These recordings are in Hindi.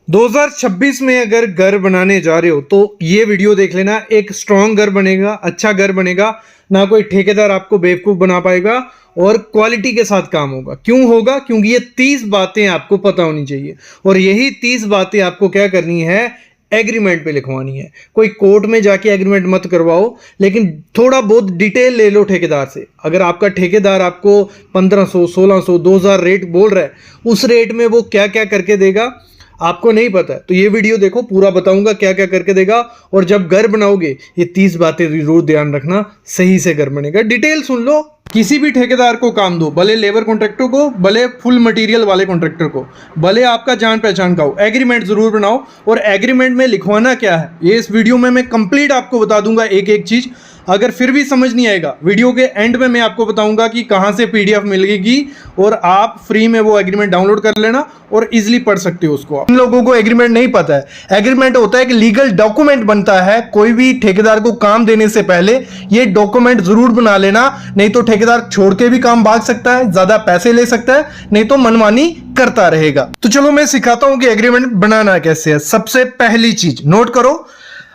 2026 में अगर घर बनाने जा रहे हो तो ये वीडियो देख लेना। एक स्ट्रॉन्ग घर बनेगा, अच्छा घर बनेगा, ना कोई ठेकेदार आपको बेवकूफ बना पाएगा और क्वालिटी के साथ काम होगा। क्यों होगा? क्योंकि ये 30 बातें आपको पता होनी चाहिए और यही 30 बातें आपको क्या करनी है, एग्रीमेंट पे लिखवानी है। कोई कोर्ट में जाके एग्रीमेंट मत करवाओ, लेकिन थोड़ा बहुत डिटेल ले लो ठेकेदार से। अगर आपका ठेकेदार आपको 1500, 1600, 2000 रेट बोल रहा है, उस रेट में वो क्या क्या करके देगा आपको नहीं पता है, तो ये वीडियो देखो, पूरा बताऊंगा क्या क्या करके देगा। और जब घर बनाओगे ये 30 बातें जरूर ध्यान रखना, सही से घर बनेगा। डिटेल सुन लो। किसी भी ठेकेदार को काम दो, भले लेबर कॉन्ट्रैक्टर को, भले फुल मटेरियल वाले कॉन्ट्रैक्टर को, भले आपका जान पहचान का हो, एग्रीमेंट जरूर बनाओ। और एग्रीमेंट में लिखवाना क्या है ये इस वीडियो में मैं कंप्लीट आपको बता दूंगा, एक एक चीज। अगर फिर भी समझ नहीं आएगा, वीडियो के एंड में मैं आपको बताऊंगा कि कहां से पीडीएफ मिलेगी और आप फ्री में वो एग्रीमेंट डाउनलोड कर लेना और इजीली पढ़ सकते हो उसको। इन लोगों को एग्रीमेंट नहीं पता है। एग्रीमेंट होता है कि लीगल डॉक्यूमेंट बनता है। कोई भी ठेकेदार को काम देने से पहले ये डॉक्यूमेंट जरूर बना लेना, नहीं तो ठेकेदार छोड़ के भी काम भाग सकता है, ज्यादा पैसे ले सकता है, नहीं तो मनमानी करता रहेगा। तो चलो मैं सिखाता हूं कि एग्रीमेंट बनाना कैसे है। सबसे पहली चीज नोट करो,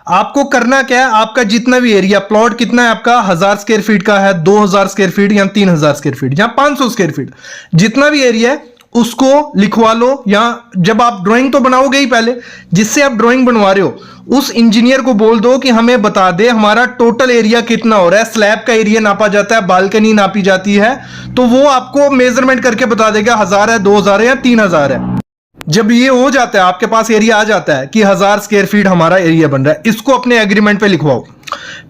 आपको करना क्या है, आपका जितना भी एरिया, प्लॉट कितना है आपका, 1000 स्क्वायर फीट का है, 2000 स्क्वायर फीट या 3000 स्क्वायर फीट या 500 स्क्वायर फीट, जितना भी एरिया है उसको लिखवा लो। या जब आप ड्राइंग तो बनाओगे ही पहले, जिससे आप ड्राइंग बनवा रहे हो उस इंजीनियर को बोल दो कि हमें बता दे हमारा टोटल एरिया कितना हो रहा है। स्लैब का एरिया नापा जाता है, बालकनी नापी जाती है, तो वो आपको मेजरमेंट करके बता देगा 1000 है, 2000 है या 3000 है। जब ये हो जाता है, आपके पास एरिया आ जाता है कि 1000 स्क्वायर फीट हमारा एरिया बन रहा है, इसको अपने एग्रीमेंट पे लिखवाओ।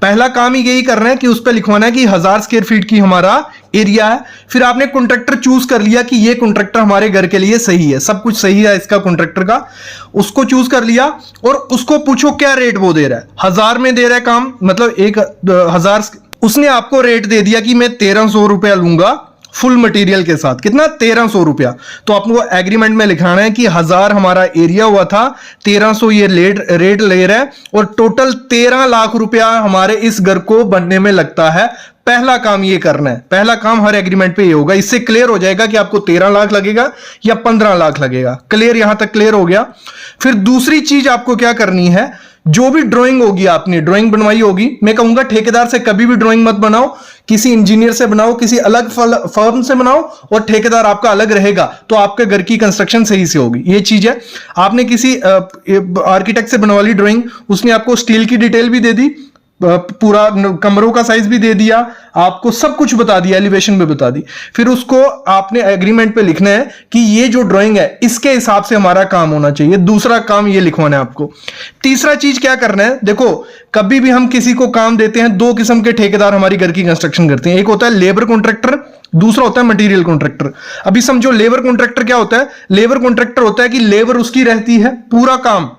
पहला काम ही यही करना है कि उस पे लिखवाना है कि 1000 स्क्वायर फीट की हमारा एरिया है। फिर आपने कॉन्ट्रैक्टर चूज कर लिया कि ये कॉन्ट्रैक्टर हमारे घर के लिए सही है, सब कुछ सही है इसका कॉन्ट्रैक्टर का, उसको चूज कर लिया और उसको पूछो क्या रेट वो दे रहा है। 1000 में दे रहा है काम, मतलब 1000, उसने आपको रेट दे दिया कि मैं 1300 रुपया लूंगा फुल मटेरियल के साथ। कितना? 1300 रुपया। तो आपको एग्रीमेंट में लिखाना है कि 1000 हमारा एरिया हुआ था, 1300 ये रेट ले रहा है और टोटल 13 लाख रुपया हमारे इस घर को बनने में लगता है। पहला काम ये करना है, पहला काम हर एग्रीमेंट पे ये होगा। इससे क्लियर हो जाएगा कि आपको 13 लाख लगेगा या 15 लाख लगेगा। क्लियर? यहां तक क्लियर हो गया। फिर दूसरी चीज आपको क्या करनी है, जो भी ड्राइंग होगी, आपने ड्राइंग बनवाई होगी, मैं कहूंगा ठेकेदार से कभी भी ड्राइंग मत बनाओ, किसी इंजीनियर से बनाओ, किसी अलग फर्म से बनाओ और ठेकेदार आपका अलग रहेगा, तो आपके घर की कंस्ट्रक्शन सही से होगी। ये चीज है। आपने किसी आर्किटेक्ट से बनवा ली ड्राइंग, उसने आपको स्टील की डिटेल भी दे दी, पूरा कमरों का साइज भी दे दिया, आपको सब कुछ बता दिया, एलिवेशन भी बता दी। फिर उसको आपने एग्रीमेंट पे लिखना है कि ये जो ड्राइंग है इसके हिसाब से हमारा काम होना चाहिए। दूसरा काम ये लिखवाना है आपको। तीसरा चीज क्या करना है, देखो कभी भी हम किसी को काम देते हैं, दो किस्म के ठेकेदार हमारी घर की कंस्ट्रक्शन करते हैं। एक होता है लेबर कॉन्ट्रैक्टर, दूसरा होता है मटेरियल कॉन्ट्रैक्टर। अभी समझो लेबर कॉन्ट्रैक्टर क्या होता है। लेबर कॉन्ट्रैक्टर होता है कि लेबर उसकी रहती है, पूरा काम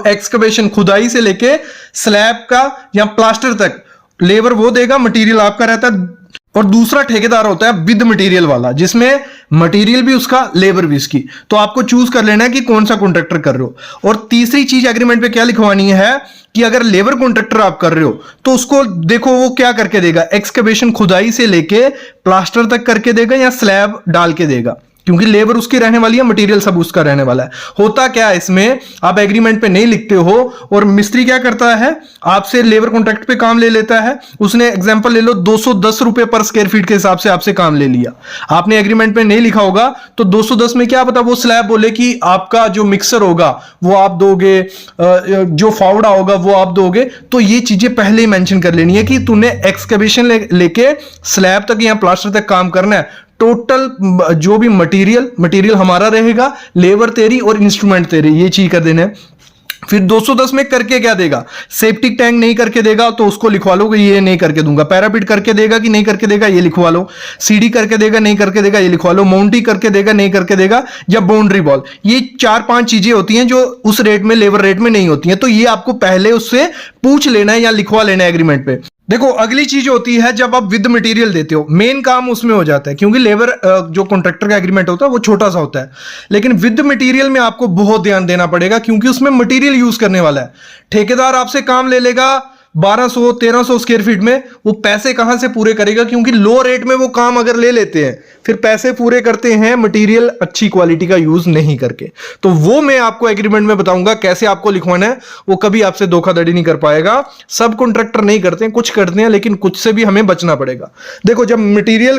एक्सकवेशन, खुदाई से लेके स्लैब का या प्लास्टर तक लेबर वो देगा, मटेरियल आपका रहता है। और दूसरा ठेकेदार होता है विद मटेरियल वाला, जिसमें मटेरियल भी उसका, लेबर भी उसकी। तो आपको चूज कर लेना है कि कौन सा कॉन्ट्रैक्टर कर रहे हो। और तीसरी चीज एग्रीमेंट पे क्या लिखवानी है कि अगर लेबर कॉन्ट्रैक्टर आप कर रहे हो तो उसको देखो वो क्या करके देगा, एक्सकवेशन, खुदाई से लेके प्लास्टर तक करके देगा या स्लैब डाल के देगा, क्योंकि लेबर उसकी रहने वाली है, मटेरियल सब उसका रहने वाला है। होता क्या है इसमें, आप एग्रीमेंट पे नहीं लिखते हो और मिस्त्री क्या करता है, आपसे लेबर कॉन्ट्रैक्ट पे काम ले लेता है। उसने एग्जांपल ले लो 210 रुपए पर स्क्वायर फीट के हिसाब से आपसे काम ले लिया। आपने एग्रीमेंट पे नहीं लिखा होगा तो 210 में क्या पता वो स्लैब बोले कि आपका जो मिक्सर होगा वो आप दोगे, जो फावड़ा होगा वो आप दोगे। तो ये चीजें पहले ही मेंशन कर लेनी है कि तूने एक्सकवेशन लेके स्लैब तक या प्लास्टर तक काम करना है। टोटल जो भी मटेरियल हमारा रहेगा, लेबर तेरी और इंस्ट्रूमेंट तेरे, ये चीज कर देना है। फिर 210 में करके क्या देगा, सेप्टिक टैंक नहीं करके देगा तो उसको लिखवा लो कि ये नहीं करके दूंगा। पैरापिट करके देगा कि नहीं करके देगा, ये लिखवा लो। सीडी करके देगा, नहीं करके देगा, ये लिखवा लो। माउंटी करके देगा, नहीं करके देगा, या बाउंड्री वॉल। ये 4-5 चीजें होती हैं जो उस रेट में, लेबर रेट में नहीं होती हैं। तो ये आपको पहले उससे पूछ लेना है या लिखवा लेना है एग्रीमेंट पे। देखो अगली चीज होती है जब आप विद मटेरियल देते हो, मेन काम उसमें हो जाता है, क्योंकि लेबर जो कॉन्ट्रैक्टर का एग्रीमेंट होता है वो छोटा सा होता है, लेकिन विद मटेरियल में आपको बहुत ध्यान देना पड़ेगा, क्योंकि उसमें मटेरियल यूज करने वाला है। ठेकेदार आपसे काम ले लेगा 1200 1300 स्क्वायर फीट में, वो पैसे कहां से पूरे करेगा? क्योंकि लो रेट में वो काम अगर ले लेते हैं फिर पैसे पूरे करते हैं मटेरियल अच्छी क्वालिटी का यूज नहीं करके। तो वो मैं आपको एग्रीमेंट में बताऊंगा कैसे आपको लिखवाना है। वो कभी आपसे धोखाधड़ी नहीं कर पाएगा। सब कॉन्ट्रैक्टर नहीं करते हैं, कुछ करते हैं, लेकिन कुछ से भी हमें बचना पड़ेगा। देखो जब मटेरियल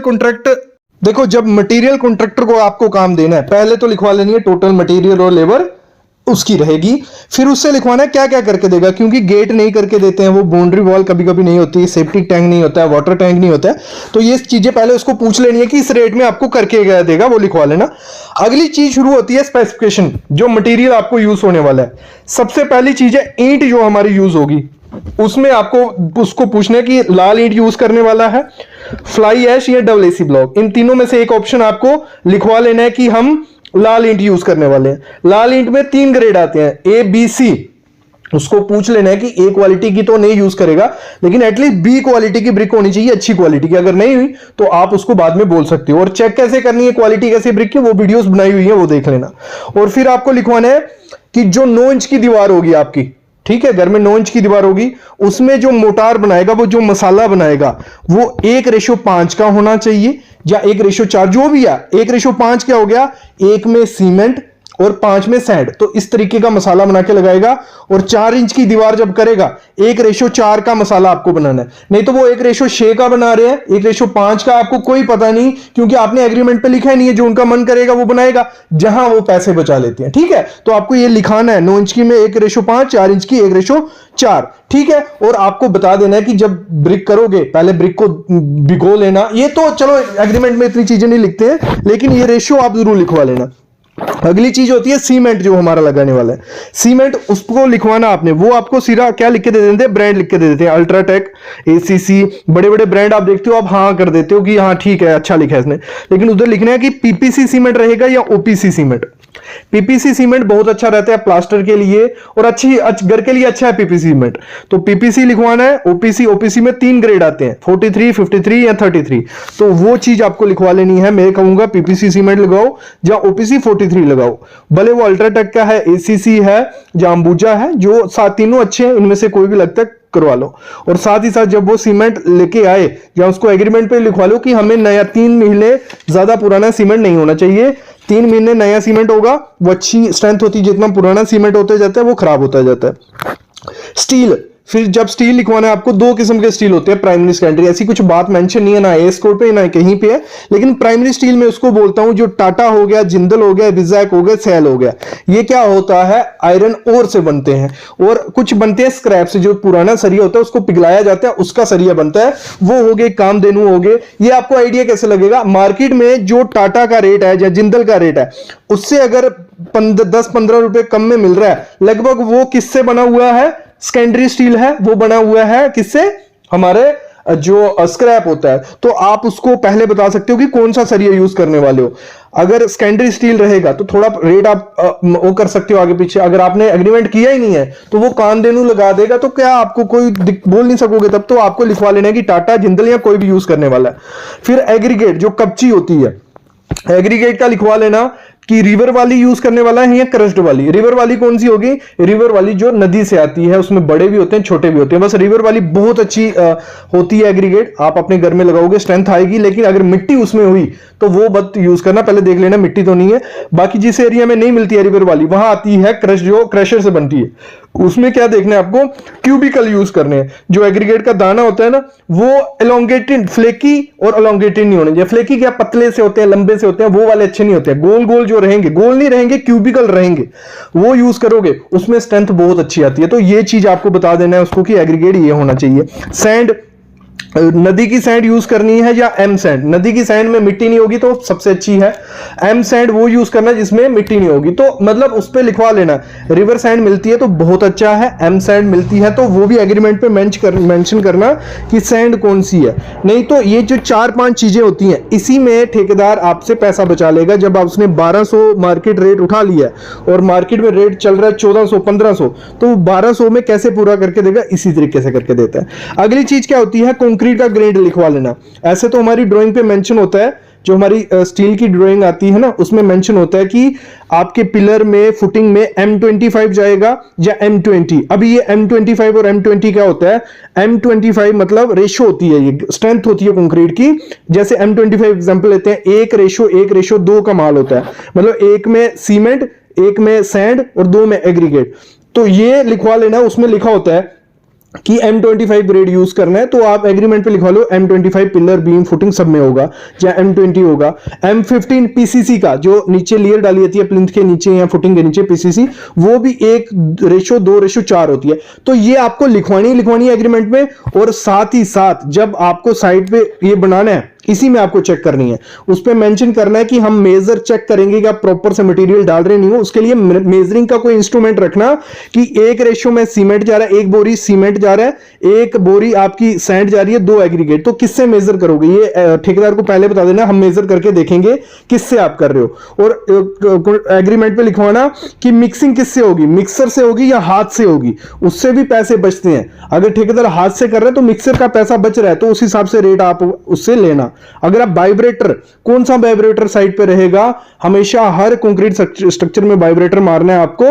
कॉन्ट्रैक्टर को आपको काम देना है, पहले तो लिखवा लेनी है टोटल मटेरियल और लेबर उसकी रहेगी, फिर उससे लिखवाना है क्या क्या करके देगा। क्योंकि गेट नहीं करके देते हैं, वो बाउंड्री वॉल कभी कभी नहीं होती, सेफ्टी टैंक नहीं होता है, वाटर टैंक नहीं होता है, तो ये चीजें पहले उसको पूछ लेनी है कि इस रेट में आपको करके क्या देगा, वो लिखवा लेना। अगली चीज शुरू होती है स्पेसिफिकेशन, जो मटेरियल आपको यूज होने वाला है। सबसे पहली चीज है ईंट जो हमारी यूज होगी, उसमें आपको उसको पूछना है कि लाल ईंट यूज करने वाला है, फ्लाई ऐश या डबल एसी ब्लॉक, इन तीनों में से एक ऑप्शन आपको लिखवा लेना है कि हम लाल ईंट यूज करने वाले हैं। लाल ईंट में 3 ग्रेड आते हैं, ए बी सी। उसको पूछ लेना है कि ए क्वालिटी की तो नहीं यूज करेगा, लेकिन एटलीस्ट बी क्वालिटी की ब्रिक होनी चाहिए, अच्छी क्वालिटी की। अगर नहीं हुई तो आप उसको बाद में बोल सकते हो। और चेक कैसे करनी है क्वालिटी कैसी ब्रिक की, वो वीडियोस बनाई हुई है, वो देख लेना। और फिर आपको लिखवाना है कि जो 9 इंच की दीवार होगी आपकी, ठीक है, घर में 9 इंच की दीवार होगी, उसमें जो मोटार बनाएगा, वो जो मसाला बनाएगा, वो 1:5 का होना चाहिए या 1:4, जो भी है। 1:5 क्या हो गया, 1 में सीमेंट और 5 में सैंड, तो इस तरीके का मसाला बना के लगाएगा। और 4 इंच की दीवार जब करेगा 1:4 का मसाला आपको बनाना है, नहीं तो वो 1:6 का बना रहे हैं, 1:5 का आपको कोई पता नहीं, क्योंकि आपने एग्रीमेंट पे लिखा ही नहीं है। जो उनका मन करेगा वो बनाएगा, जहां वो पैसे बचा लेते हैं, ठीक है। तो आपको ये लिखाना है 9 इंच की में 1:5, 4 इंच की 1:4, ठीक है। और आपको बता देना है कि जब ब्रिक करोगे पहले ब्रिक को भिगो लेना। ये तो चलो एग्रीमेंट में इतनी चीजें नहीं लिखते हैं, लेकिन ये रेशियो आप जरूर लिखवा लेना। अगली चीज होती है सीमेंट, जो हमारा लगाने वाला है सीमेंट, उसको लिखवाना आपने। वो आपको सीधा क्या लिख के दे देते हैं, ब्रांड लिख के दे देते हैं, अल्ट्राटेक, एसीसी, बड़े बड़े ब्रांड आप देखते हो, आप हाँ कर देते हो कि हाँ ठीक है, अच्छा लिखा है इसने। लेकिन उधर लिखना है कि पीपीसी सीमेंट रहेगा या ओपीसी सीमेंट। पीपीसी सीमेंट बहुत अच्छा रहता है प्लास्टर के लिए, और अच्छी घर के लिए अच्छा है पीपीसी सीमेंट, तो पीपीसी लिखवाना है। ओपीसी में 3 ग्रेड आते हैं, 43, 53 या 33, तो वो चीज आपको लिखवा लेनी है। मैं कहूंगा पीपीसी सीमेंट लगाओ या ओपीसी 43 लगाओ, भले वो अल्ट्राटेक का है, एसीसी है, जाम्बूजा है, जो तीनों अच्छे हैं, इनमें से कोई भी लगता है करवा लो। और साथ ही साथ जब वो सीमेंट लेके आए, या उसको एग्रीमेंट पे लिखवा लो कि हमें नया 3 महीने ज्यादा पुराना सीमेंट नहीं होना चाहिए, 3 महीने नया सीमेंट होगा, वो अच्छी स्ट्रेंथ होती है। जितना पुराना सीमेंट होते जाता है वो खराब होता जाता है। स्टील, फिर जब स्टील लिखवाना है आपको, 2 किस्म के स्टील होते हैं, प्राइमरी सेकेंडरी। ऐसी कुछ बात मेंशन नहीं है ना एस कोड पे ना कहीं पे है, लेकिन प्राइमरी स्टील में उसको बोलता हूं जो टाटा हो गया, जिंदल हो गया, विजैक हो गया, सेल हो गया। ये क्या होता है, आयरन ओर से बनते हैं, और कुछ बनते हैं स्क्रैप से, जो पुराना सरिया होता है उसको पिघलाया जाता है, उसका सरिया बनता है, वो हो गए कामधेनु हो गए। ये आपको आइडिया कैसे लगेगा, मार्केट में जो टाटा का रेट है या जिंदल का रेट है, उससे अगर 10-15 रुपए कम में मिल रहा है, लगभग वो किससे बना हुआ है, सेकेंडरी स्टील है, वो बना हुआ है किससे, हमारे जो स्क्रैप होता है। तो आप उसको पहले बता सकते हो कि कौन सा सरिया यूज करने वाले हो। अगर सेकेंडरी स्टील रहेगा तो थोड़ा रेट आप वो कर सकते हो आगे पीछे। अगर आपने एग्रीमेंट किया ही नहीं है तो वो कामधेनु लगा देगा, तो क्या आपको कोई बोल नहीं सकोगे, तब तो आपको लिखवा लेना है कि टाटा, जिंदल या कोई भी यूज करने वाला है। फिर एग्रीगेट, जो कपची होती है, एग्रीगेट का लिखवा लेना कि रिवर वाली यूज करने वाला है या क्रस्ड वाली। रिवर वाली कौन सी होगी, रिवर वाली जो नदी से आती है, उसमें बड़े भी होते हैं छोटे भी होते हैं, बस रिवर वाली बहुत अच्छी होती है एग्रीगेट, आप अपने घर में लगाओगे स्ट्रेंथ आएगी। लेकिन अगर मिट्टी उसमें हुई तो वो मत यूज करना, पहले देख लेना मिट्टी तो नहीं है। बाकी जिस एरिया में नहीं मिलती है रिवर वाली, वहां आती है क्रश, जो क्रशर से बनती है, उसमें क्या देखना है आपको, क्यूबिकल यूज करने हैं। जो एग्रीगेट का दाना होता है ना, वो एलोंगेटेड, फ्लेकी और एलोंगेटेड नहीं होने चाहिए। फ्लेकी क्या पतले से होते हैं, लंबे से होते हैं, वो वाले अच्छे नहीं होते हैं। गोल गोल जो रहेंगे, गोल नहीं रहेंगे, क्यूबिकल रहेंगे, वो यूज करोगे, उसमें स्ट्रेंथ बहुत अच्छी आती है। तो ये चीज आपको बता देना है उसको कि एग्रीगेट ये होना चाहिए। सैंड, नदी की सैंड यूज करनी है या एम सैंड। नदी की सैंड में मिट्टी नहीं होगी तो सबसे अच्छी है। एम सैंड वो यूज करना जिसमें मिट्टी नहीं होगी, तो मतलब उस पे लिखवा लेना। रिवर सैंड मिलती है तो बहुत अच्छा है, एम सैंड मिलती है तो वो भी एग्रीमेंट पे मेंशन करना कि सैंड कौन सी है। नहीं तो ये जो 4-5 चीजें होती हैं, इसी में ठेकेदार आपसे पैसा बचा लेगा। जब आप उसने 1200 मार्केट रेट उठा लिया और मार्केट में रेट चल रहा है 1400-1500, तो 1200 में कैसे पूरा करके देगा, इसी तरीके से करके देता है। अगली चीज क्या होती है, कंक्रीट का ग्रेड लिखवा लेना। ऐसे तो हमारी ड्राइंग पे मेंशन होता है जो हमारी स्टील की ड्राइंग आती है ना, उसमें मेंशन होता है कि आपके पिलर में फुटिंग में M25 जाएगा या M20। अभी ये M25 और M20 क्या होता है? M25 मतलब रेशो होती है, ये स्ट्रेंथ होती है कंक्रीट की। जैसे M25 एग्जांपल लेते हैं, 1:2 का माल होता है, मतलब एक में सीमेंट, एक में सैंड और 2 में एग्रीगेट। तो ये लिखवा लेना, उसमें लिखा होता है कि M25 ग्रेड यूज करना है, तो आप एग्रीमेंट पे लिखवा लो M25 पिलर बीम फुटिंग सब में होगा, या M20 होगा। M15 पीसीसी का, जो नीचे लेयर डाली जाती है प्लिंथ के नीचे या फुटिंग के नीचे, पीसीसी, वो भी 1:2:4 होती है। तो ये आपको लिखवानी है एग्रीमेंट में। और साथ ही साथ जब आपको साइड पे ये बनाना है, इसी में आपको चेक करनी है, उस पर मेंशन करना है कि हम मेजर चेक करेंगे कि आप प्रॉपर से मटेरियल डाल रहे नहीं हो। उसके लिए मेजरिंग का कोई इंस्ट्रूमेंट रखना कि 1 रेशो में सीमेंट जा रहा है, 1 बोरी सीमेंट जा रहा है, 1 बोरी आपकी सैंड जा रही है, 2 एग्रीगेट। तो किससे मेजर करोगे? ये ठेकेदार को पहले बता देना, हम मेजर करके देखेंगे किससे आप कर रहे हो। और एग्रीमेंट पे लिखवाना कि मिक्सिंग किससे होगी, मिक्सर से होगी या हाथ से होगी, उससे भी पैसे बचते हैं। अगर ठेकेदार हाथ से कर रहे हैं तो मिक्सर का पैसा बच रहा है, तो उस हिसाब से रेट आप उससे लेना। अगर आप वाइब्रेटर, कौन सा वाइब्रेटर साइड पे रहेगा? हमेशा हर कंक्रीट स्ट्रक्चर में वाइब्रेटर मारना है आपको,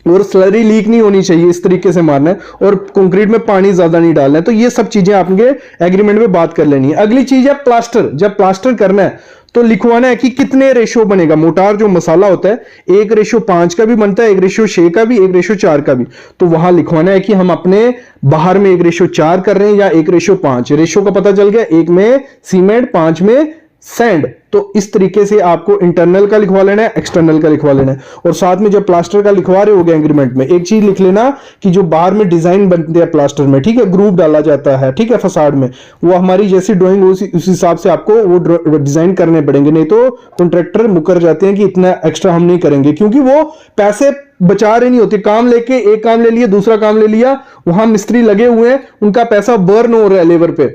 और स्लरी लीक नहीं होनी चाहिए, इस तरीके से मारना है, और कंक्रीट में पानी ज्यादा नहीं डालना है। तो ये सब चीजें आपके एग्रीमेंट में बात कर लेनी है। अगली चीज है प्लास्टर। जब प्लास्टर करना है तो लिखवाना है कि कितने रेशो बनेगा। मोटार जो मसाला होता है 1:5 का भी बनता है, 1:6 का भी, 1:4 का भी। तो वहां लिखवाना है कि हम अपने बाहर में 1:4 कर रहे हैं या 1:5। रेशो का पता चल गया, 1 में सीमेंट, 5 में सैंड। तो इस तरीके से आपको इंटरनल का लिखवा लेना है, एक्सटर्नल का लिखवा लेना है। और साथ में जब प्लास्टर का लिखवा रहे होगे एग्रीमेंट में, एक चीज लिख लेना कि जो बाहर में डिजाइन बनते हैं प्लास्टर में, ठीक है, ग्रुप डाला जाता है, ठीक है, फसाड में, वो हमारी जैसी ड्राइंग उस हिसाब से आपको वो डिजाइन करने पड़ेंगे। नहीं तो कॉन्ट्रैक्टर मुकर जाते हैं कि इतना एक्स्ट्रा हम नहीं करेंगे, क्योंकि वो पैसे बचा रहे नहीं होते। काम लेके एक काम ले लिया, दूसरा काम ले लिया, वहां मिस्त्री लगे हुए हैं, उनका पैसा बर्न हो रहा है लेबर पे,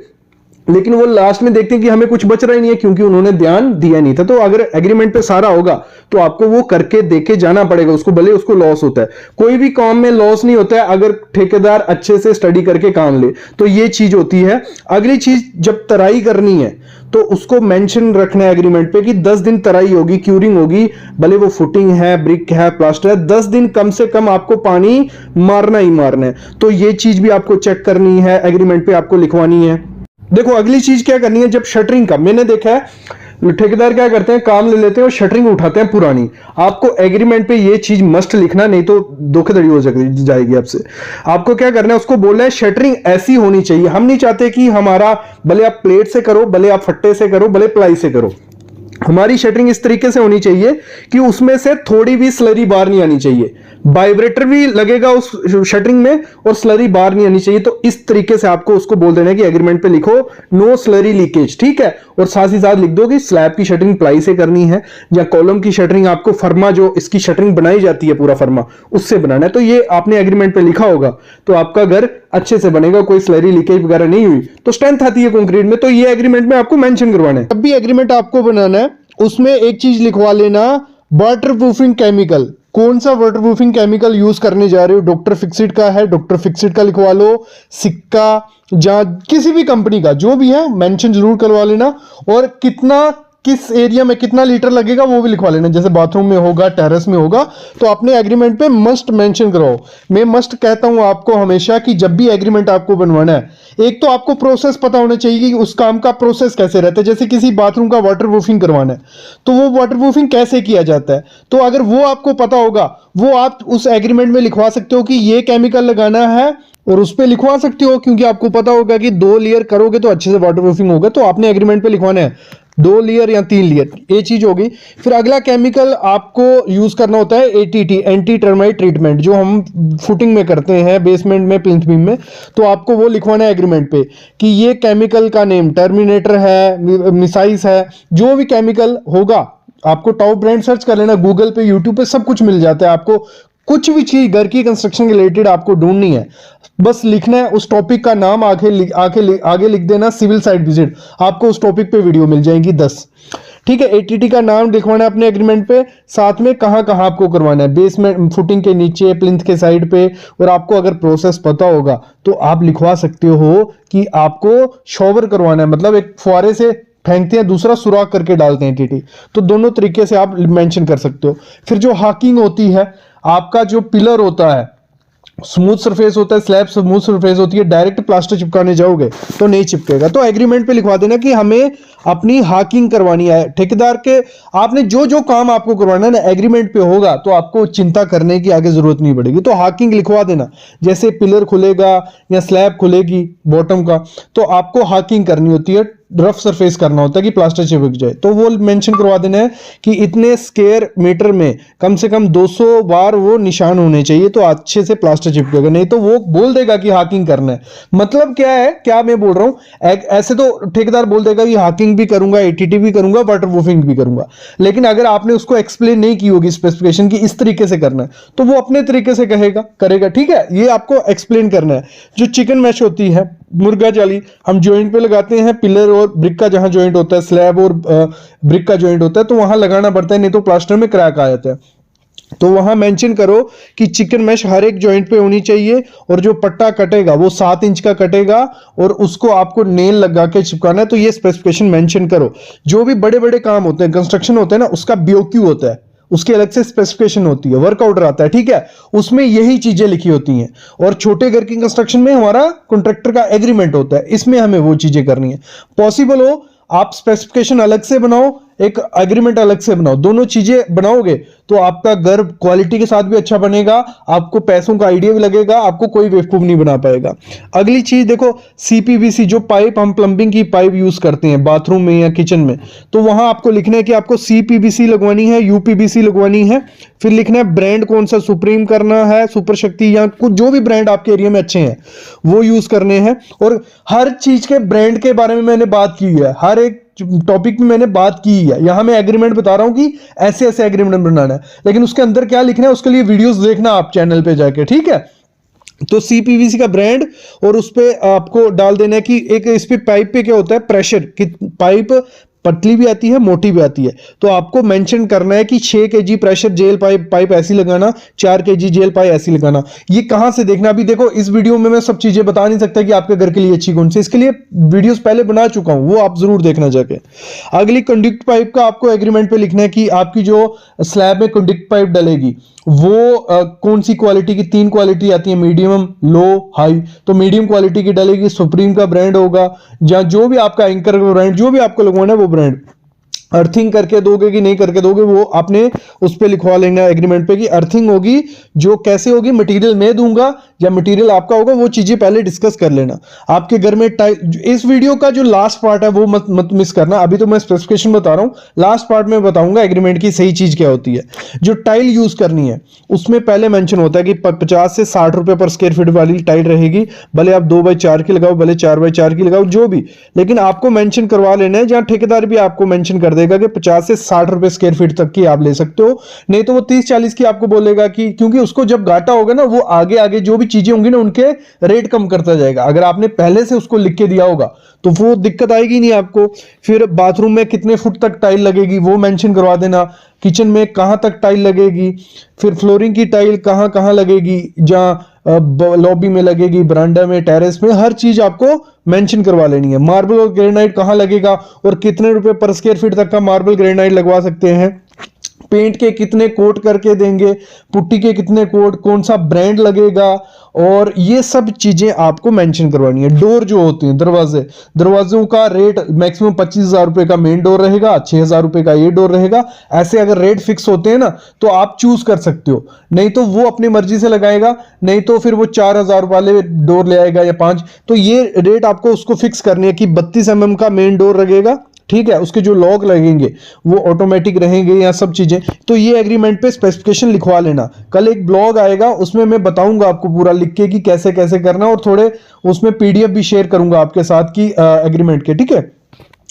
लेकिन वो लास्ट में देखते हैं कि हमें कुछ बच रहा ही नहीं है, क्योंकि उन्होंने ध्यान दिया नहीं था। तो अगर एग्रीमेंट पे सारा होगा तो आपको वो करके देके जाना पड़ेगा उसको, भले उसको लॉस होता है। कोई भी काम में लॉस नहीं होता है अगर ठेकेदार अच्छे से स्टडी करके काम ले, तो ये चीज होती है। अगली चीज, जब तराई करनी है तो उसको मेंशन रखना है एग्रीमेंट पे कि 10 दिन तराई होगी, क्यूरिंग होगी, भले वो फुटिंग है, ब्रिक है, प्लास्टर है, 10 दिन कम से कम आपको पानी मारना ही मारना है। तो ये चीज भी आपको चेक करनी है, एग्रीमेंट पे आपको लिखवानी है। देखो अगली चीज क्या करनी है, जब शटरिंग का, मैंने देखा है ठेकेदार क्या करते हैं, काम ले लेते हैं और शटरिंग उठाते हैं पुरानी। आपको एग्रीमेंट पे ये चीज मस्ट लिखना, नहीं तो धोखाधड़ी हो जाएगी आपसे। आपको क्या करना है, उसको बोलना है शटरिंग ऐसी होनी चाहिए। हम नहीं चाहते कि हमारा, भले आप प्लेट से करो, भले आप फट्टे से करो, भले प्लाई से करो, हमारी शटरिंग इस तरीके से होनी चाहिए कि उसमें से थोड़ी भी स्लरी बाहर नहीं आनी चाहिए। वाइब्रेटर भी लगेगा उस शटरिंग में और स्लरी बाहर नहीं आनी चाहिए। तो इस तरीके से आपको उसको बोल देना है कि एग्रीमेंट पे लिखो नो स्लरी लीकेज, ठीक है। और साथ ही साथ लिख दो कि स्लैब की शटरिंग प्लाई से करनी है, या कॉलम की शटरिंग आपको फर्मा, जो इसकी शटरिंग बनाई जाती है पूरा फर्मा, उससे बनाना है। तो ये आपने एग्रीमेंट पे लिखा होगा तो आपका घर अच्छे से बनेगा, कोई स्लरी लीकेज वगैरह नहीं हुई तो स्ट्रेंथ आती है कंक्रीट में। तो ये एग्रीमेंट में आपको मेंशन करवाना है। जब भी एग्रीमेंट आपको बनाना है उसमें एक चीज लिखवा लेना, वाटर प्रूफिंग केमिकल। कौन सा वाटर प्रूफिंग केमिकल यूज करने जा रहे हो? डॉक्टर फिक्सिट का है, डॉक्टर फिक्सिट का लिखवा लो, सिक्का, जहां किसी भी कंपनी का जो भी है मेंशन जरूर करवा लेना। और कितना, किस एरिया में कितना लीटर लगेगा वो भी लिखवा लेना। जैसे बाथरूम में होगा, टेरेस में होगा, तो अपने एग्रीमेंट पे मस्ट मेंशन कराओ। मैं मस्ट कहता हूं आपको हमेशा कि जब भी एग्रीमेंट आपको बनवाना है, एक तो आपको प्रोसेस पता होना चाहिए कि उस काम का प्रोसेस कैसे रहता है। जैसे किसी बाथरूम का वाटर प्रूफिंग करवाना है तो वो वाटर प्रूफिंग कैसे किया जाता है, तो अगर वो आपको पता होगा, वो आप उस एग्रीमेंट में लिखवा सकते हो कि ये केमिकल लगाना है, और उस पर लिखवा सकते हो, क्योंकि आपको पता होगा कि 2 लेयर करोगे तो अच्छे से वाटर प्रूफिंग होगा। तो आपने एग्रीमेंट पे लिखवाना है 2 लेयर या 3 लेयर, ये चीज होगी। फिर अगला केमिकल आपको यूज करना होता है ATT, एंटी टर्माइट ट्रीटमेंट, जो हम फुटिंग में करते हैं, बेसमेंट में, प्लिंथ बीम में। तो आपको वो लिखवाना है एग्रीमेंट पे कि ये केमिकल का नेम टर्मिनेटर है, मिसाइस है, जो भी केमिकल होगा। आपको टॉप ब्रांड सर्च कर लेना, गूगल पे, यूट्यूब पे सब कुछ मिल जाता है। आपको कुछ भी चीज घर की कंस्ट्रक्शन के रिलेटेड आपको ढूंढनी है, बस लिखना है उस टॉपिक का नाम, आगे लिख देना सिविल साइट विजिट, आपको उस टॉपिक पे वीडियो मिल जाएंगी 10, ठीक है। ATT का नाम लिखवाना है अपने एग्रीमेंट पे, साथ में कहां कहां आपको करवाना है, बेसमेंट, फुटिंग के नीचे, प्लिंथ के साइड पे। और आपको अगर प्रोसेस पता होगा तो आप लिखवा सकते हो कि आपको शॉवर करवाना है, मतलब एक फुहारे से फेंकते हैं, दूसरा सुराख करके डालते हैं टीटी। तो दोनों तरीके से आप मेंशन कर सकते हो। फिर जो हाकिंग होती है, आपका जो पिलर होता है स्मूथ सरफेस होता है, स्लैब स्मूथ सरफेस होती है, डायरेक्ट प्लास्टर चिपकाने जाओगे तो नहीं चिपकेगा। तो एग्रीमेंट पे लिखवा देना कि हमें अपनी हाकिंग करवानी है। ठेकेदार के आपने जो जो काम आपको करवाना है ना, एग्रीमेंट पे होगा तो आपको चिंता करने की आगे जरूरत नहीं पड़ेगी। तो हाकिंग लिखवा देना, जैसे पिलर खुलेगा या स्लैब खुलेगी बॉटम का, तो आपको हाकिंग करनी होती है, रफ सरफेस करना होता है कि प्लास्टर चिपक जाए। तो वो मेंशन करवा देना है कि इतने स्क्वायर मीटर में कम से कम 200 बार वो निशान होने चाहिए, तो अच्छे से प्लास्टर चिपकेगा। नहीं तो वो बोल देगा कि हाकिंग करना है। मतलब क्या है, क्या मैं बोल रहा हूं, ऐसे तो ठेकेदार बोल देगा कि हाकिंग भी करूंगा, एटीटी भी करूंगा, वाटरप्रूफिंग भी करूंगा। लेकिन अगर आपने उसको एक्सप्लेन नहीं की होगी स्पेसिफिकेशन की इस तरीके से करना है, तो वो अपने तरीके से करेगा। ठीक है, ये आपको एक्सप्लेन करना है। जो चिकन मैश होती है, मुर्गा जाली, हम जॉइंट पे लगाते हैं, पिलर और ब्रिक का जहां जॉइंट होता है, स्लैब और ब्रिक का जॉइंट होता है, तो वहां लगाना पड़ता है, नहीं तो प्लास्टर में क्रैक आ जाता है। तो वहां मेंशन करो कि चिकन मैश हर एक जॉइंट पे होनी चाहिए, और जो पट्टा कटेगा वो 7 इंच का कटेगा, और उसको आपको नेल लगा के चिपकाना है। तो ये स्पेसिफिकेशन मेंशन करो। जो भी बड़े बड़े काम होते हैं, कंस्ट्रक्शन होते हैं ना, उसका BOQ होता है, उसकी अलग से स्पेसिफिकेशन होती है, वर्क ऑर्डर आता है, ठीक है, उसमें यही चीजें लिखी होती हैं। और छोटे घर की कंस्ट्रक्शन में हमारा कॉन्ट्रैक्टर का एग्रीमेंट होता है, इसमें हमें वो चीजें करनी है। पॉसिबल हो आप स्पेसिफिकेशन अलग से बनाओ, एक एग्रीमेंट अलग से बनाओ, दोनों चीजें बनाओगे तो आपका घर क्वालिटी के साथ भी अच्छा बनेगा, आपको पैसों का आइडिया भी लगेगा, आपको कोई बेवकूफ नहीं बना पाएगा। अगली चीज देखो, CPVC जो पाइप हम प्लम्बिंग की पाइप यूज करते हैं बाथरूम में या किचन में, तो वहां आपको लिखना है कि आपको CPVC लगवानी है, UPVC लगवानी है। फिर लिखना है ब्रांड कौन सा, सुप्रीम करना है, सुपर शक्ति, या कुछ जो भी ब्रांड आपके एरिया में अच्छे हैं वो यूज करने हैं। और हर चीज के ब्रांड के बारे में मैंने बात की है, हर एक टॉपिक में मैंने बात की है। यहां मैं एग्रीमेंट बता रहा हूं कि ऐसे ऐसे एग्रीमेंट बनाना है, लेकिन उसके अंदर क्या लिखना है उसके लिए वीडियोस देखना आप चैनल पे जाके, ठीक है। तो CPVC का ब्रांड, और उस पे आपको डाल देना है कि एक इस पे पाइप पे क्या होता है, प्रेशर कि पाइप पतली भी आती है, मोटी भी आती है। तो आपको मेंशन करना है कि 6 kg प्रेशर जेल पाइप ऐसी लगाना, 4 kg जेल पाइप ऐसी लगाना। ये कहां से देखना, अभी देखो इस वीडियो में मैं सब चीजें बता नहीं सकता कि आपके घर के लिए अच्छी कौन सी, इसके लिए वीडियोस पहले बना चुका हूं, वो आप जरूर देखना जाके। अगली कंडक्ट पाइप का आपको एग्रीमेंट पे लिखना है कि आपकी जो स्लैब में कंडक्ट पाइप डलेगी वो कौन सी क्वालिटी की, 3 क्वालिटी आती है, मीडियम, लो, हाई। तो मीडियम क्वालिटी की डलेगी, सुप्रीम का ब्रांड होगा, या जो भी आपका एंकर ब्रांड, जो भी आपको लगवाना है वो ब्रांड। अर्थिंग करके दोगे कि नहीं करके दोगे वो आपने उस पे लिखवा लेना एग्रीमेंट पे कि अर्थिंग होगी, जो कैसे होगी, मटेरियल मैं दूंगा या मटेरियल आपका होगा, वो चीजें पहले डिस्कस कर लेना। आपके घर में टाइल, इस वीडियो का जो लास्ट पार्ट है वो मत मिस करना, अभी तो मैं स्पेसिफिकेशन बता रहा हूं, लास्ट पार्ट में बताऊंगा एग्रीमेंट की सही चीज क्या होती है। जो टाइल यूज करनी है उसमें पहले मेंशन होता है कि 50 से 60 रुपए पर स्क्वायर फीट वाली टाइल रहेगी, भले आप 2x4 की लगाओ, भले 4x4 की लगाओ, जो भी, लेकिन आपको मेंशन करवा लेना है। जहां ठेकेदार भी आपको मेंशन कर देगा कि 50 से 60 रुपए स्क्वायर फीट तक की आप ले सकते हो, नहीं तो वो 30-40 की आपको बोलेगा कि, क्योंकि उसको जब घाटा होगा ना, वो आगे आगे जो भी चीजें होंगी ना उनके रेट कम करता जाएगा। अगर आपने पहले से उसको लिख के दिया होगा तो वो दिक्कत आएगी नहीं आपको। फिर बाथरूम में कितने फुट तक टाइल लगेगी वो मेंशन करवा देना, किचन में कहां तक टाइल लगेगी, फिर फ्लोरिंग की टाइल कहां कहां लगेगी, जहां लॉबी में लगेगी, बरांडा में, टेरेस में, हर चीज आपको मेंशन करवा लेनी है। मार्बल और ग्रेनाइट कहां लगेगा और कितने रुपए पर स्क्वायर फीट तक का मार्बल ग्रेनाइट लगवा सकते हैं, पेंट के कितने कोट करके देंगे, पुट्टी के कितने कोट, कौन सा ब्रांड लगेगा, और ये सब चीजें आपको मेंशन करवानी है। डोर जो होती हैं, दरवाजों का रेट मैक्सिमम 25,000 रुपए का मेन डोर रहेगा, 6,000 रुपए का ये डोर रहेगा। ऐसे अगर रेट फिक्स होते हैं ना तो आप चूज कर सकते हो, नहीं तो वो अपनी मर्जी से लगाएगा, नहीं तो फिर वो 4,000 वाले डोर ले आएगा या 5। तो ये रेट आपको उसको फिक्स करनी है कि 32 mm का मेन डोर लगेगा, ठीक है, उसके जो लॉक लगेंगे वो ऑटोमेटिक रहेंगे या सब चीजें। तो ये एग्रीमेंट पे स्पेसिफिकेशन लिखवा लेना। कल एक ब्लॉग आएगा उसमें मैं बताऊंगा आपको पूरा लिख के कि कैसे कैसे करना, और थोड़े उसमें PDF भी शेयर करूंगा आपके साथ की एग्रीमेंट के, ठीक है।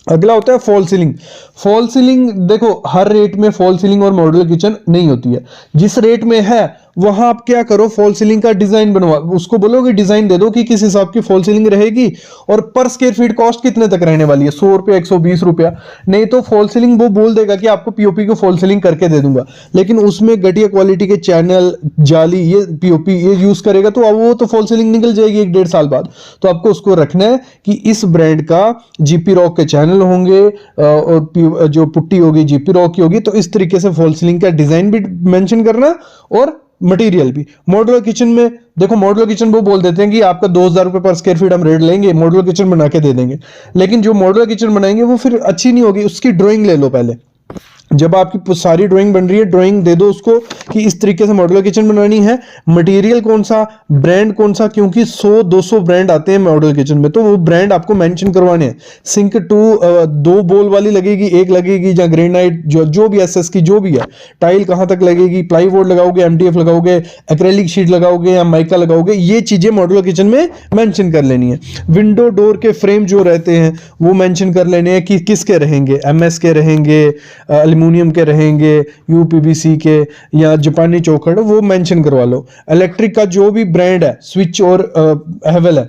अगला होता है फॉल सीलिंग। फॉल सीलिंग देखो हर रेट में फॉल सीलिंग और मॉड्यूलर किचन नहीं होती है, जिस रेट में है वहां आप क्या करो, फॉल सीलिंग का डिजाइन बनवा, उसको बोलो कि डिजाइन दे दो कि किस हिसाब की फॉल सीलिंग रहेगी और पर स्क्वायर फीट कॉस्ट कितने तक रहने वाली है, 100 रुपया 120 रुपया। नहीं तो फॉल सीलिंग वो बोल देगा कि आपको पीओपी को फॉल सीलिंग करके दे दूंगा, लेकिन उसमें घटिया क्वालिटी के चैनल जाली ये पीओपी ये यूज करेगा तो अब वो तो फॉल सीलिंग निकल जाएगी 1-1.5 साल बाद। तो आपको उसको रखना है कि इस ब्रांड का जीपी रॉक के चैनल होंगे और जो पुट्टी होगी जीपी रॉक की होगी। तो इस तरीके से फॉल सीलिंग का डिजाइन भी मेंशन करना और मटेरियल भी। मॉड्यूलर किचन में देखो, मॉड्यूलर किचन वो बोल देते हैं कि आपका 2000 रुपए पर स्क्वायर फीट हम रेट लेंगे, मॉड्यूलर किचन बना के दे देंगे, लेकिन जो मॉड्यूलर किचन बनाएंगे वो फिर अच्छी नहीं होगी। उसकी ड्राइंग ले लो पहले, जब आपकी सारी ड्राइंग बन रही है ड्राइंग दे दो उसको कि इस तरीके से मॉड्यूलर किचन बनानी है, मटेरियल कौन सा, ब्रांड कौन सा, क्योंकि 100-200 ब्रांड आते हैं मॉड्यूलर किचन में, तो वो ब्रांड आपको मेंशन करवाने हैं। सिंक 2 बोल वाली लगेगी, एक लगेगी, या ग्रेनाइट जो भी एसएस की जो भी है, टाइल कहां तक लगेगी, प्लाईवुड लगाओगे, एमडीएफ लगाओगे, एक्रेलिक शीट लगाओगे या माइका लगाओगे, ये चीजें मॉड्यूलर किचन में मेंशन कर लेनी है। विंडो डोर के फ्रेम जो रहते हैं वो मेंशन कर लेने हैं कि किसके रहेंगे, एमएस के रहेंगे, एल्युमिनियम के रहेंगे, यूपीवीसी के या जापानी चौखट, वो मेंशन करवा लो। इलेक्ट्रिक का जो भी ब्रांड है, स्विच और हेवल है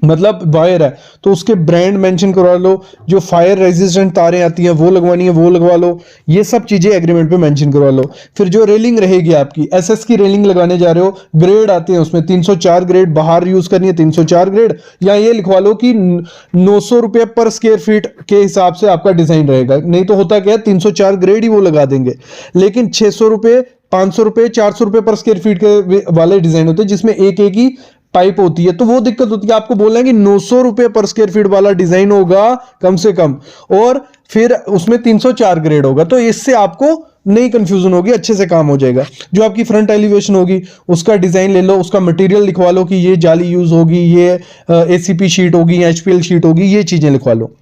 मतलब वायर है, तो उसके ब्रांड मेंशन करवा लो। जो फायर रेजिस्टेंट तारें आती हैं वो लगवानी है वो लगवा लो। ये सब चीजें एग्रीमेंट पे मेंशन करवा लो। फिर जो रेलिंग रहेगी आपकी, एसएस की रेलिंग लगाने जा रहे हो, ग्रेड आते हैं उसमें 304 ग्रेड, बाहर यूज करनी है 304 ग्रेड, या ये लिखवा लो कि 900 रुपये पर स्क्वायर फीट के हिसाब से आपका डिजाइन रहेगा। नहीं तो होता क्या है, 304 ग्रेड ही वो लगा देंगे, लेकिन 600 रुपये 500 रुपये 400 रुपये पर स्क्वायर फीट के वाले डिजाइन होते हैं जिसमें एक एक ही पाइप होती है, तो वो दिक्कत होती है। आपको बोलना है कि 900 रुपये पर स्क्वायर फीट वाला डिजाइन होगा कम से कम, और फिर उसमें 304 ग्रेड होगा, तो इससे आपको नहीं कंफ्यूजन होगी, अच्छे से काम हो जाएगा। जो आपकी फ्रंट एलिवेशन होगी उसका डिजाइन ले लो, उसका मटेरियल लिखवा लो कि ये जाली यूज होगी, ये एसीपी शीट होगी, एचपीएल शीट होगी, ये चीजें लिखवा लो।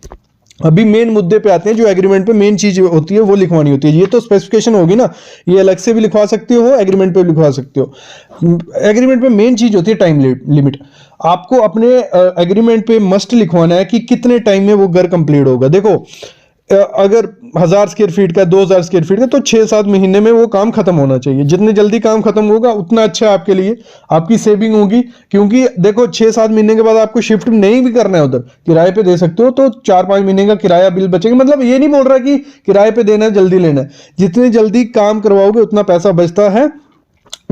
अभी मेन मुद्दे पे आते हैं, जो एग्रीमेंट पे मेन चीज होती है वो लिखवानी होती है। ये तो स्पेसिफिकेशन होगी ना, ये अलग से भी लिखवा सकते हो, एग्रीमेंट पे भी लिखवा सकते हो। एग्रीमेंट पे मेन चीज होती है टाइम लिमिट। आपको अपने एग्रीमेंट पे मस्ट लिखवाना है कि कितने टाइम में वो घर कंप्लीट होगा। देखो अगर 1000 स्क्वायर फीट का 2000 स्क्वायर फीट का तो 6-7 महीने में वो काम खत्म होना चाहिए। जितने जल्दी काम खत्म होगा उतना अच्छा है आपके लिए, आपकी सेविंग होगी। क्योंकि देखो 6-7 महीने के बाद आपको शिफ्ट नहीं भी करना है, उधर किराए पे दे सकते हो, तो 4-5 महीने का किराया बिल बचेगा। मतलब ये नहीं बोल रहा कि किराए पे देना है जल्दी लेना है, जितनी जल्दी काम करवाओगे उतना पैसा बचता है।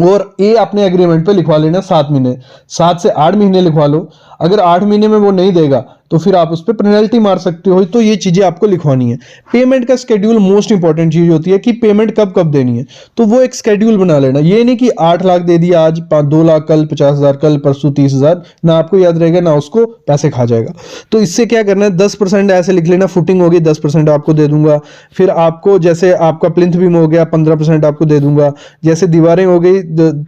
और ये अपने एग्रीमेंट पे लिखवा लेना 7 महीने, 7 से 8 महीने लिखवा लो। अगर 8 महीने में वो नहीं देगा तो फिर आप उस पर पेनल्टी मार सकते हो। तो ये चीजें आपको लिखवानी है। पेमेंट का स्केड्यूल मोस्ट इंपॉर्टेंट चीज होती है कि पेमेंट कब कब देनी है, तो वो एक स्केड्यूल बना लेना। ये नहीं कि 8 लाख दे दिया आज, 2 लाख कल, 50,000 कल, परसों 30,000, ना आपको याद रहेगा ना उसको पैसे खा जाएगा। तो इससे क्या करना है, 10% ऐसे लिख लेना, फुटिंग होगी 10% आपको दे दूंगा। फिर आपको जैसे आपका प्लिंथ बीम हो गया 15% आपको दे दूंगा, जैसे दीवारें हो गई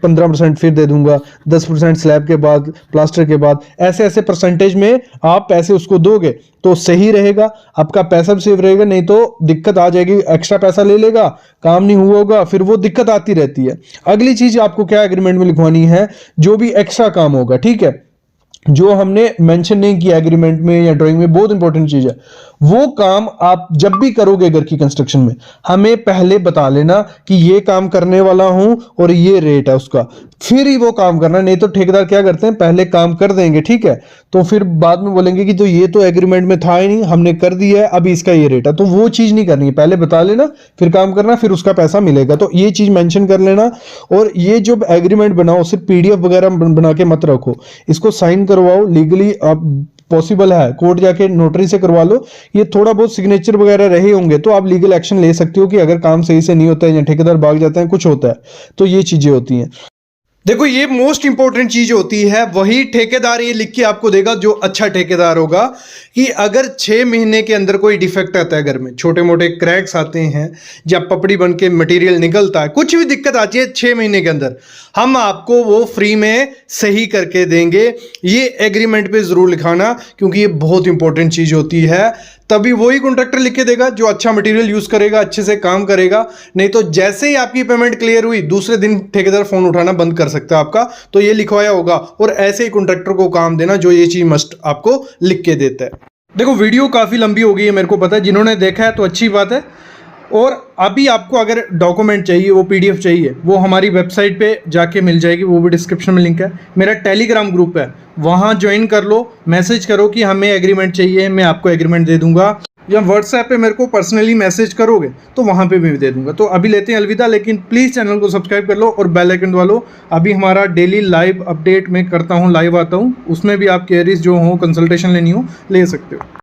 15% फिर दे दूंगा, 10% स्लैब के बाद, प्लास्टर के बाद, ऐसे ऐसे परसेंटेज में आप पैसे उसको दोगे तो सही रहेगा, आपका पैसा भी सेव रहेगा। नहीं तो दिक्कत आ जाएगी, एक्स्ट्रा पैसा ले लेगा, काम नहीं हुआ होगा, फिर वो दिक्कत आती रहती है। अगली चीज आपको क्या एग्रीमेंट में लिखवानी है, जो भी एक्स्ट्रा काम होगा, ठीक है, जो हमने मेंशन नहीं किया एग्रीमेंट में या ड्राइंग में, बहुत इंपॉर्टेंट चीज है, वो काम आप जब भी करोगे घर की कंस्ट्रक्शन में हमें पहले बता लेना कि ये काम करने वाला हूं और ये रेट है उसका, फिर ही वो काम करना। नहीं तो ठेकेदार क्या करते हैं, पहले काम कर देंगे, ठीक है, तो फिर बाद में बोलेंगे कि तो ये तो एग्रीमेंट में था ही नहीं, हमने कर दिया है, अभी इसका ये रेट है। तो वो चीज नहीं करनी है, पहले बता लेना फिर काम करना, फिर उसका पैसा मिलेगा। तो ये चीज मेंशन कर लेना। और ये जो एग्रीमेंट बनाओ सिर्फ पीडीएफ वगैरह बना के मत रखो, इसको साइन करवाओ लीगली। अब पॉसिबल है कोर्ट जाके नोटरी से करवा लो, ये थोड़ा बहुत सिग्नेचर वगैरह रहे होंगे तो आप लीगल एक्शन ले सकते हो कि अगर काम सही से नहीं होता है या ठेकेदार भाग जाता है, कुछ होता है, तो ये चीजें होती हैं। देखो ये मोस्ट इंपॉर्टेंट चीज होती है, वही ठेकेदार ये लिख के आपको देगा जो अच्छा ठेकेदार होगा, कि अगर 6 महीने के अंदर कोई डिफेक्ट आता है घर में, छोटे मोटे क्रैक्स आते हैं या पपड़ी बन के मटेरियल निकलता है, कुछ भी दिक्कत आती है 6 महीने के अंदर, हम आपको वो फ्री में सही करके देंगे। ये एग्रीमेंट पे जरूर लिखाना, क्योंकि ये बहुत इंपॉर्टेंट चीज होती है। तभी वही कॉन्ट्रैक्टर लिख के देगा जो अच्छा मटेरियल यूज करेगा, अच्छे से काम करेगा। नहीं तो जैसे ही आपकी पेमेंट क्लियर हुई दूसरे दिन ठेकेदार फोन उठाना बंद कर सकता है आपका। तो ये लिखवाया होगा, और ऐसे ही कॉन्ट्रैक्टर को काम देना जो ये चीज मस्ट आपको लिख के देता है। देखो वीडियो काफी लंबी हो गई है, मेरे को पता है, जिन्होंने देखा है तो अच्छी बात है, और अभी आपको अगर डॉक्यूमेंट चाहिए, वो पीडीएफ चाहिए, वो हमारी वेबसाइट पे जाके मिल जाएगी, वो भी डिस्क्रिप्शन में लिंक है। मेरा टेलीग्राम ग्रुप है, वहाँ ज्वाइन कर लो, मैसेज करो कि हमें एग्रीमेंट चाहिए, मैं आपको एग्रीमेंट दे दूंगा, या व्हाट्सएप पे मेरे को पर्सनली मैसेज करोगे तो वहाँ पे भी दे दूंगा। तो अभी लेते हैं अलविदा, लेकिन प्लीज़ चैनल को सब्सक्राइब कर लो और बेल आइकन दबा लो। अभी हमारा डेली लाइव अपडेट मैं करता हूँ, लाइव आता हूँ, उसमें भी आप क्वेरीज जो हो, कंसल्टेशन लेनी हो, ले सकते हो।